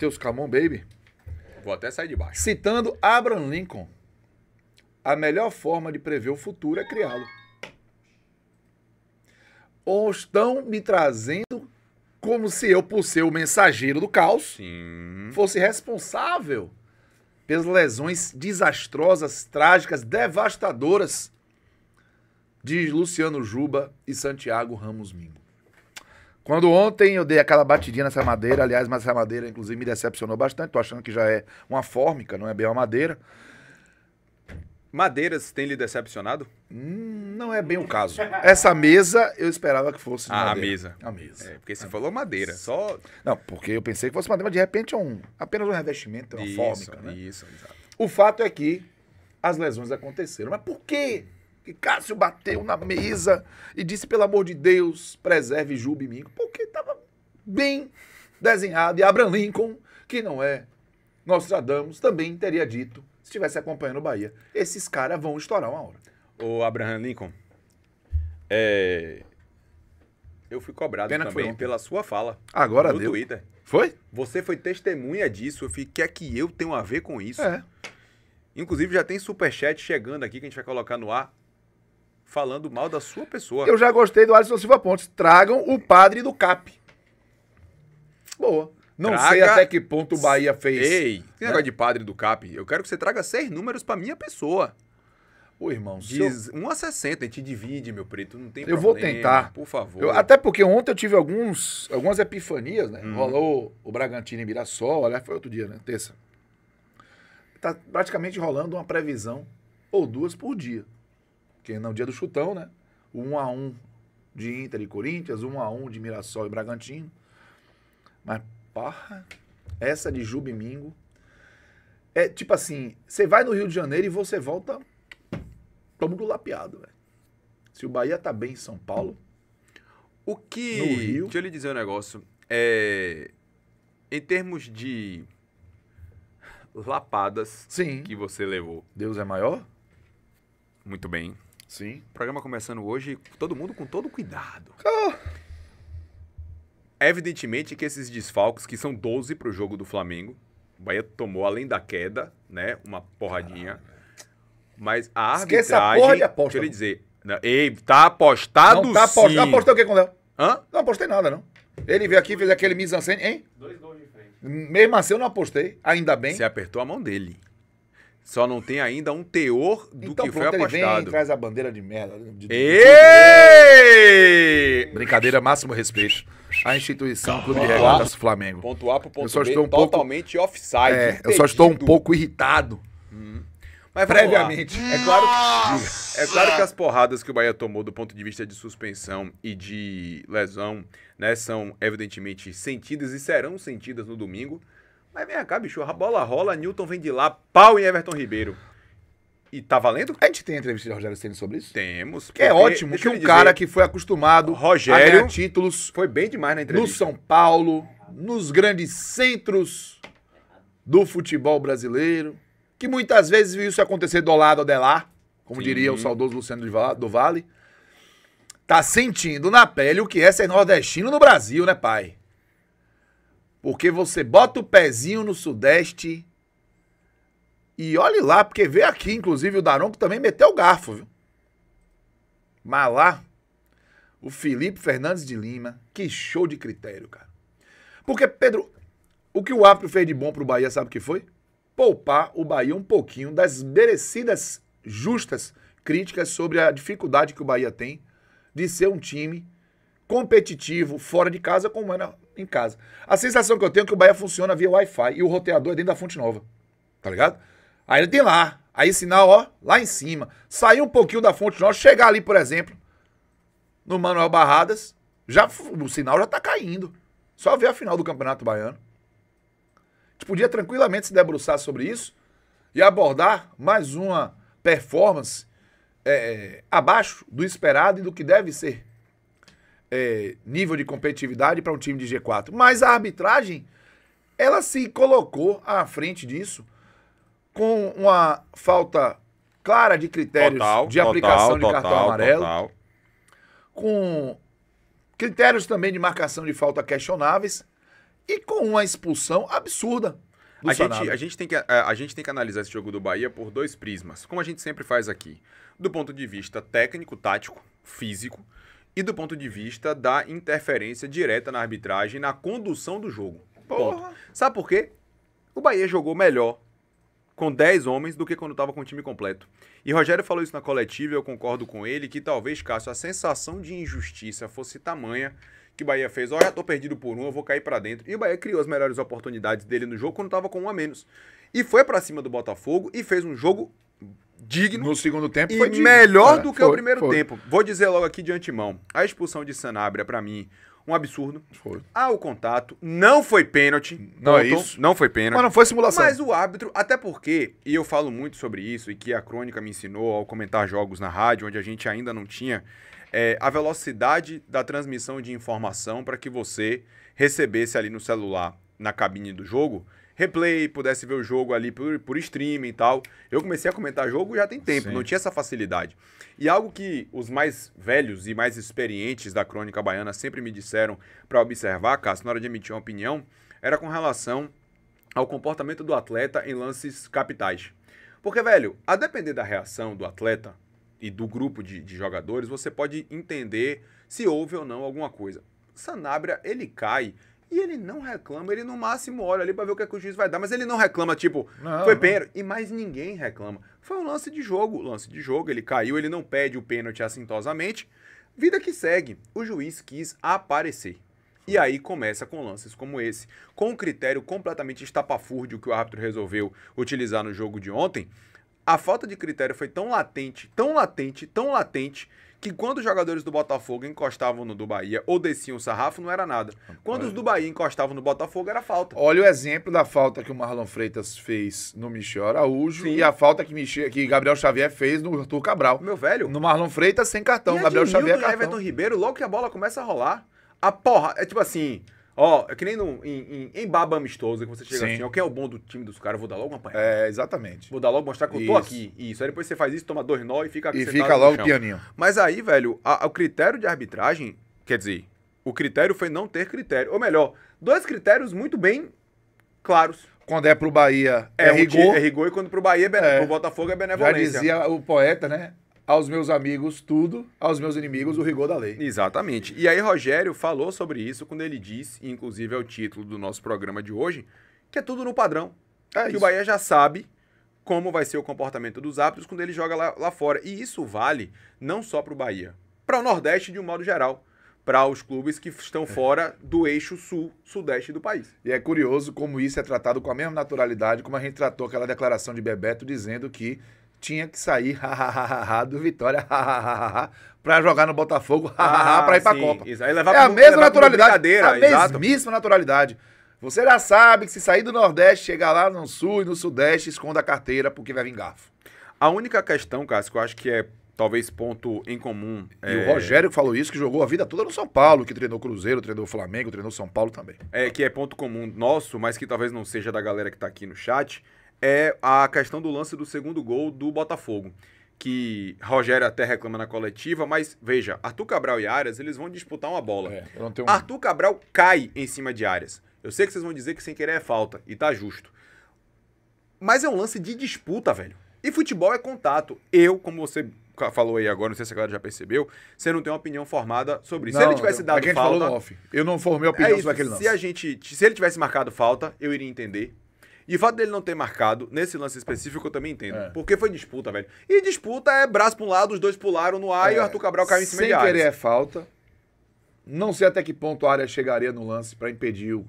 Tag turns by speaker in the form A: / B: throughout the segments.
A: Matheus Camon Baby,
B: Vou até sair de baixo.
A: citando Abraham Lincoln, a melhor forma de prever o futuro é criá-lo. Ou estão me trazendo como se eu, por ser o mensageiro do caos,
B: Sim.
A: fosse responsável pelas lesões desastrosas, trágicas, devastadoras de Luciano Juba e Santiago Ramos Mingo. Quando ontem eu dei aquela batidinha nessa madeira, aliás, mas essa madeira inclusive me decepcionou bastante, tô achando que já é uma fórmica, não é bem uma madeira.
B: Madeiras tem lhe decepcionado?
A: Não é bem o caso. Essa mesa eu esperava que fosse de
B: A
A: madeira.
B: mesa.
A: A mesa.
B: É, porque você falou madeira, só...
A: Não, porque eu pensei que fosse madeira, mas de repente é apenas um revestimento, é uma fórmica, né?
B: Isso, exato.
A: O fato é que as lesões aconteceram. Mas por quê que Cássio bateu na mesa e disse, pelo amor de Deus, preserve Juba e Mingo? Porque estava bem desenhado. E Abraham Lincoln, que não é Nostradamus, também teria dito, se estivesse acompanhando o Bahia, esses caras vão estourar uma hora.
B: Ô, Abraham Lincoln, eu fui cobrado
A: Pena que foi
B: também
A: ontem.
B: pela sua fala
A: Agora
B: no
A: deu.
B: Twitter.
A: Foi?
B: Você foi testemunha disso. Eu fiquei, o que é que eu tenho a ver com isso?
A: É.
B: Inclusive, já tem superchat chegando aqui que a gente vai colocar no ar, falando mal da sua pessoa.
A: Eu já gostei do Alisson Silva Pontes. Tragam o padre do CAP. Boa. Não sei
B: Traga-
A: até que ponto o Bahia fez.
B: Ei, que negócio de padre do CAP? Eu quero que você traga 6 números pra minha pessoa.
A: Ô, irmão, se eu-
B: Diz 1 a 60, a gente divide, meu preto, não tem
A: Eu vou
B: problema.
A: tentar.
B: Por favor.
A: Até porque ontem eu tive algumas epifanias, né? Rolou o Bragantino em Mirassol, aliás, foi outro dia, né? Terça. Tá praticamente rolando uma previsão, ou duas por dia. Porque no dia do chutão, né? O 1-1 de Inter e Corinthians, 1-1 de Mirassol e Bragantino. Mas, porra, essa de Juba e Mingo. É tipo assim, você vai no Rio de Janeiro e você volta todo lapeado, velho. Se o Bahia tá bem em São Paulo,
B: O que...
A: No Rio.
B: Deixa eu lhe dizer um negócio. Em termos de lapadas
A: sim,
B: que você levou,
A: Deus é maior?
B: muito bem.
A: Sim.
B: Programa começando hoje, todo mundo com todo cuidado.
A: Ah,
B: Evidentemente que esses desfalques, que são 12 pro jogo do Flamengo, o Bahia tomou, além da queda, né, uma porradinha. Mas a
A: Esqueça a
B: arbitragem...
A: porra de aposta,
B: Deixa eu lhe
A: mano.
B: dizer. Ei, tá apostado
A: não tá apostado.
B: sim.
A: Apostei o que com o Léo?
B: Hã?
A: Não apostei nada, não. Ele veio aqui, fez aquele mise-en-scène, hein?
C: 2 gols de frente.
A: Mesmo assim eu não apostei, ainda bem.
B: Você apertou a mão dele. Só não tem ainda um teor do
A: Então
B: que foi
A: pronto, ele vem e
B: apostado.
A: traz a bandeira de merda.
B: Ei!
A: Brincadeira, máximo respeito. A instituição Clube de Regatas Flamengo.
B: Ponto A pro ponto
A: Eu só
B: B,
A: estou um pouco-
B: totalmente offside.
A: Eu só estou um
B: impedido.
A: pouco irritado.
B: Mas vamos lá.
A: previamente.
B: É claro que as porradas que o Bahia tomou do ponto de vista de suspensão e de lesão, né, são evidentemente sentidas e serão sentidas no domingo. Mas vem cá, bicho, a bola rola, Newton vem de lá, pau em Everton Ribeiro. E tá valendo?
A: A gente tem entrevista de Rogério Ceni sobre isso?
B: Temos.
A: Que é
B: porque,
A: ótimo,
B: deixa
A: que
B: eu
A: um
B: lhe
A: cara
B: dizer,
A: que foi acostumado
B: Rogério-
A: a ganhar títulos
B: foi bem demais na
A: no
B: entrevista.
A: São Paulo, nos grandes centros do futebol brasileiro, que muitas vezes viu isso acontecer do lado ou de lá, como
B: Sim.
A: diria o saudoso Luciano do Vale, tá sentindo na pele o que é ser nordestino no Brasil, né, pai? Porque você bota o pezinho no Sudeste e olhe lá, porque veio aqui, inclusive, o Daronco também meteu o garfo, viu? Mas lá, o Felipe Fernandes de Lima, que show de critério, cara. Porque, Pedro, o que o árbitro fez de bom pro Bahia, sabe o que foi? Poupar o Bahia um pouquinho das merecidas, justas críticas sobre a dificuldade que o Bahia tem de ser um time competitivo fora de casa como era em casa. A sensação que eu tenho é que o Bahia funciona via Wi-Fi e o roteador é dentro da Fonte Nova, tá ligado? Aí ele tem lá, aí sinal, ó, lá em cima. Sair um pouquinho da Fonte Nova, chegar ali, por exemplo, no Manuel Barradas, o sinal já tá caindo. Só ver a final do Campeonato Baiano. A gente podia tranquilamente se debruçar sobre isso e abordar mais uma performance abaixo do esperado e do que deve ser nível de competitividade para um time de G4. Mas a arbitragem, ela se colocou à frente disso com uma falta clara de critérios de aplicação de cartão amarelo, com critérios também de marcação de falta questionáveis e com uma expulsão absurda do Sanabria.
B: A gente tem que analisar esse jogo do Bahia por dois prismas, como a gente sempre faz aqui. Do ponto de vista técnico, tático, físico, e do ponto de vista da interferência direta na arbitragem, na condução do jogo. Ponto. Sabe por quê? O Bahia jogou melhor com 10 homens do que quando estava com o time completo. E Rogério falou isso na coletiva e eu concordo com ele, que talvez, Cássio, a sensação de injustiça fosse tamanha que o Bahia fez, já tô perdido por um, eu vou cair pra dentro. E o Bahia criou as melhores oportunidades dele no jogo quando tava com um a menos. E foi pra cima do Botafogo e fez um jogo digno.
A: No segundo tempo
B: e
A: foi digno.
B: melhor do que o primeiro tempo. Vou dizer logo aqui de antemão, a expulsão de Sanabria, pra mim, um absurdo. O contato, não foi pênalti.
A: Não é isso.
B: Não foi pênalti.
A: Mas não foi simulação.
B: Mas o árbitro, até porque, e eu falo muito sobre isso, e que a crônica me ensinou ao comentar jogos na rádio, onde a gente ainda não tinha a velocidade da transmissão de informação para que você recebesse ali no celular, na cabine do jogo, replay, pudesse ver o jogo ali por streaming e tal. Eu comecei a comentar jogo já tem tempo, não tinha essa facilidade. E algo que os mais velhos e mais experientes da crônica baiana sempre me disseram para observar, Cássio, na hora de emitir uma opinião, era com relação ao comportamento do atleta em lances capitais. Porque, velho, a depender da reação do atleta e do grupo de jogadores, você pode entender se houve ou não alguma coisa. Sanabria, ele cai e ele não reclama, ele no máximo olha ali pra ver o que, é que o juiz vai dar, mas ele não reclama, tipo, foi pênalti, e mais ninguém reclama. Foi um lance de jogo, ele caiu, ele não pede o pênalti assintosamente, vida que segue, o juiz quis aparecer. E aí começa com lances como esse, com um critério completamente estapafúrdio que o árbitro resolveu utilizar no jogo de ontem. A falta de critério foi tão latente, que quando os jogadores do Botafogo encostavam no do Bahia ou desciam o sarrafo, não era nada. Quando os do Bahia encostavam no Botafogo, era falta.
A: Olha o exemplo da falta que o Marlon Freitas fez no Michel Araújo e a falta que Gabriel Xavier fez no Arthur Cabral.
B: Meu velho.
A: No Marlon Freitas sem cartão, Gabriel Xavier cartão.
B: Everton Ribeiro, logo que a bola começa a rolar, a porra, é tipo assim... Ó, é que nem em baba amistoso, que você chega assim, ó, quem é o bom do time dos caras, eu vou dar logo uma apanhada.
A: É, exatamente.
B: Vou dar logo, mostrar que eu tô aqui. Isso, aí depois você faz isso, toma 2 nó e fica
A: E fica logo pianinho.
B: Mas aí, velho, o critério de arbitragem, quer dizer, o critério foi não ter critério. Ou melhor, 2 critérios muito bem claros.
A: Quando é pro Bahia é rigor.
B: É rigor e quando pro Bahia pro Botafogo é benevolência.
A: Já dizia o poeta, né? Aos meus amigos tudo, aos meus inimigos o rigor da lei.
B: Exatamente. E aí Rogério falou sobre isso quando ele disse, inclusive é o título do nosso programa de hoje, que é tudo no padrão. Que o Bahia já sabe como vai ser o comportamento dos árbitros quando ele joga lá fora. E isso vale não só para o Bahia, para o Nordeste de um modo geral, para os clubes que estão fora do eixo sul-sudeste do país.
A: E é curioso como isso é tratado com a mesma naturalidade como a gente tratou aquela declaração de Bebeto dizendo que tinha que sair do Vitória pra jogar no Botafogo pra ir pra Copa. É a mesma naturalidade. A mesmíssima naturalidade. Você já sabe que se sair do Nordeste, chegar lá no Sul e no Sudeste, esconda a carteira porque vai vir garfo.
B: A única questão, Cássio, que eu acho que é talvez ponto em comum...
A: E o Rogério falou isso, que jogou a vida toda no São Paulo, que treinou Cruzeiro, treinou Flamengo, treinou São Paulo também.
B: Que é ponto comum nosso, mas que talvez não seja da galera que tá aqui no chat, é a questão do lance do segundo gol do Botafogo, que Rogério até reclama na coletiva, mas veja, Arthur Cabral e Arias, eles vão disputar uma bola. Arthur Cabral cai em cima de Arias. Eu sei que vocês vão dizer que sem querer é falta, e tá justo. Mas é um lance de disputa, velho. E futebol é contato. Como você falou aí agora, não sei se a galera já percebeu, você não tem uma opinião formada sobre isso. Se ele tivesse dado falta...
A: falou no off. Eu não formei opinião sobre aquele lance.
B: Se ele tivesse marcado falta, eu iria entender. E o fato dele não ter marcado, nesse lance específico, eu também entendo. Porque foi disputa, velho. E disputa é braço pra um lado, os dois pularam no ar e o Arthur Cabral caiu em cima de Arias.
A: Sem querer é falta. Não sei até que ponto a área chegaria no lance pra impedir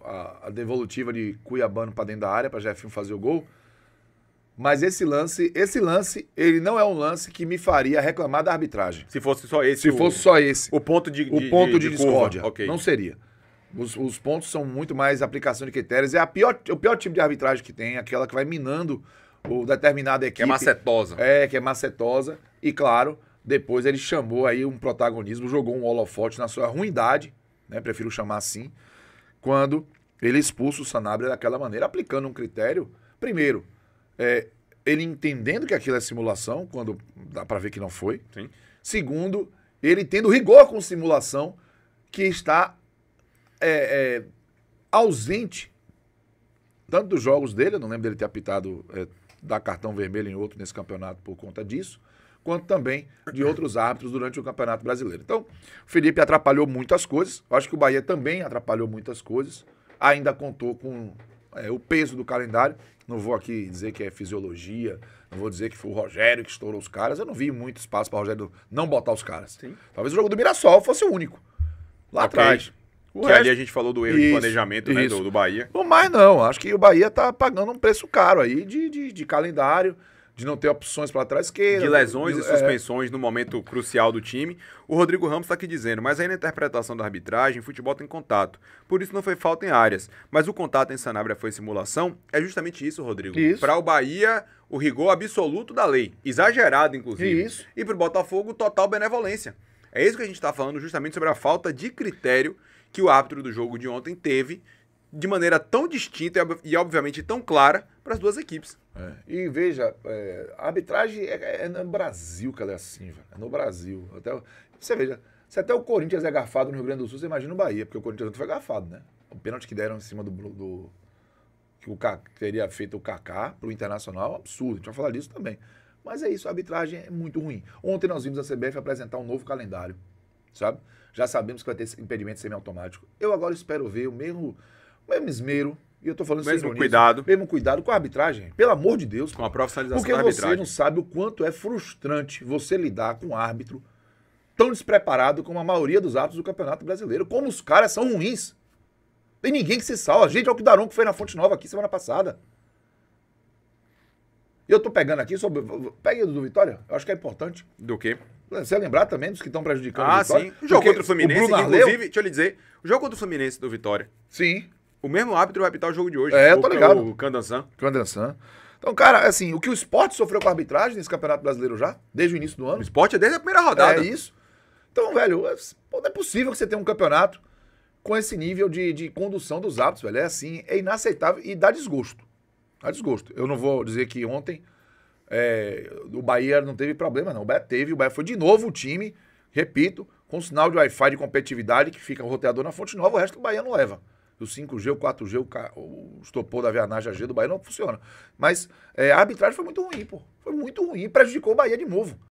A: a devolutiva de Cuiabano pra dentro da área, pra Jefinho fazer o gol. Mas esse lance, ele não é um lance que me faria reclamar da arbitragem.
B: Se fosse só esse.
A: Se fosse só esse.
B: O ponto de
A: discórdia. Okay. Não seria. Os pontos são muito mais aplicação de critérios. É o pior tipo de arbitragem que tem, aquela que vai minando determinada equipe.
B: Que é macetosa.
A: Que é macetosa. E, claro, depois ele chamou aí um protagonismo, jogou um holofote na sua ruindade, né? Prefiro chamar assim, quando ele expulsa o Sanabria daquela maneira, aplicando um critério. Primeiro, ele entendendo que aquilo é simulação, quando dá pra ver que não foi.
B: Sim.
A: Segundo, ele tendo rigor com simulação, que está ausente, tanto dos jogos dele, eu não lembro dele ter apitado, dar cartão vermelho em outro nesse campeonato por conta disso, quanto também de outros árbitros durante o Campeonato Brasileiro. Então, o Felipe atrapalhou muitas coisas, eu acho que o Bahia também atrapalhou muitas coisas, ainda contou com o peso do calendário, não vou aqui dizer que é fisiologia, não vou dizer que foi o Rogério que estourou os caras, eu não vi muito espaço para o Rogério não botar os caras.
B: Sim.
A: Talvez o jogo do Mirassol fosse o único, lá atrás.
B: Que ali a gente falou do erro de planejamento, né, do Bahia.
A: Não, mas não, acho que o Bahia tá pagando um preço caro aí de calendário, de não ter opções para trás esquerda.
B: De lesões e suspensões no momento crucial do time. O Rodrigo Ramos está aqui dizendo, mas aí na interpretação da arbitragem, futebol tem contato. Por isso não foi falta em áreas. Mas o contato em Sanabria foi simulação? É justamente isso, Rodrigo. Para o Bahia, o rigor absoluto da lei. Exagerado, inclusive.
A: Isso.
B: E para o Botafogo, total benevolência. É isso que a gente está falando justamente sobre a falta de critério que o árbitro do jogo de ontem teve de maneira tão distinta e obviamente tão clara para as duas equipes.
A: E veja, a arbitragem é no Brasil que ela é assim, velho. É no Brasil. Você veja, se até o Corinthians é garfado no Rio Grande do Sul, você imagina o Bahia, porque o Corinthians não foi garfado, né? O pênalti que deram em cima que o teria feito o Kaká pro Internacional, absurdo. A gente vai falar disso também. Mas é isso, a arbitragem é muito ruim. Ontem nós vimos a CBF apresentar um novo calendário, sabe? Já sabemos que vai ter esse impedimento semiautomático. Eu agora espero ver o mesmo esmero, e eu tô falando
B: mesmo
A: ironia,
B: cuidado.
A: Mesmo cuidado com a arbitragem, pelo amor de Deus.
B: Com a profissionalização
A: porque
B: da arbitragem.
A: Porque você não sabe o quanto é frustrante você lidar com um árbitro tão despreparado como a maioria dos árbitros do Campeonato Brasileiro. Como os caras são ruins. Tem ninguém que se salva. Gente, é o que o Daronco fez na Fonte Nova aqui semana passada. Eu tô pegando aqui sobre... Pegue do Vitória, eu acho que é importante.
B: Do quê?
A: Você lembrar também dos que estão prejudicando o Vitória?
B: Sim. O jogo contra o Fluminense, inclusive, deixa eu lhe dizer, o jogo contra o Fluminense do Vitória.
A: Sim.
B: O mesmo árbitro vai apitar o jogo de hoje.
A: Eu tô ligado.
B: O Candansan.
A: Então, cara, assim, o que o Sport sofreu com a arbitragem nesse Campeonato Brasileiro já, desde o início do ano.
B: O Sport é desde a primeira rodada.
A: É isso. Então, velho, não é possível que você tenha um campeonato com esse nível de condução dos árbitros, velho. É assim, é inaceitável e dá desgosto. Dá desgosto. Eu não vou dizer que ontem o Bahia não teve problema, não. O Bahia teve, o Bahia foi de novo o time, repito, com sinal de Wi-Fi de competitividade que fica o roteador na Fonte Nova, o resto do Bahia não leva. O 5G, o 4G, o estopor da Vianagem AG do Bahia não funciona. Mas a arbitragem foi muito ruim, pô. Foi muito ruim, prejudicou o Bahia de novo.